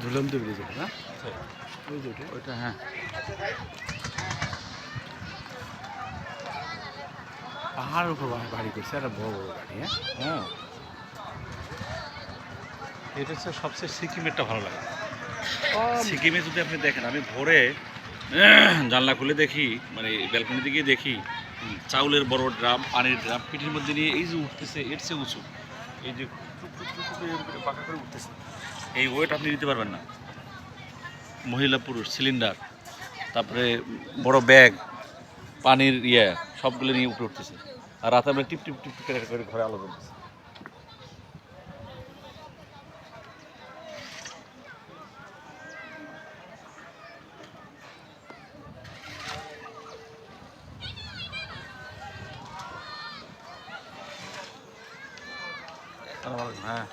ঝুলন্ত ব্রিজ না ওইটা হ্যাঁ পাহাড়ের উপর বাড়ি করছে একটা বড় বড় গাড়ি হ্যাঁ হ্যাঁ, এটা হচ্ছে সবচেয়ে সিকিমেরটা ভালো লাগে। সিকিমে যদি আপনি দেখেন, আমি ভোরে জানলা খুলে দেখি, মানে ব্যালকনিতে গিয়ে দেখি চাউলের বড় ড্রাম, পানির ড্রাম পিঠের মধ্যে নিয়ে এই যে উঠতেছে, এর চেয়ে উঁচু, এই যে টুক টুক টুক টুক এরকম করে পাকা করে উঠতেছে, এই ওয়েট আপনি নিতে পারবেন না। মহিলা পুরুষ সিলিন্ডার, তারপরে বড় ব্যাগ, পানির সবগুলো নিয়ে উপরে উঠতেছে, আর রাতে আমরা টিপ টিপ টিপ করে ঘরে আলো জ্বলতেছে। হ্যাঁ।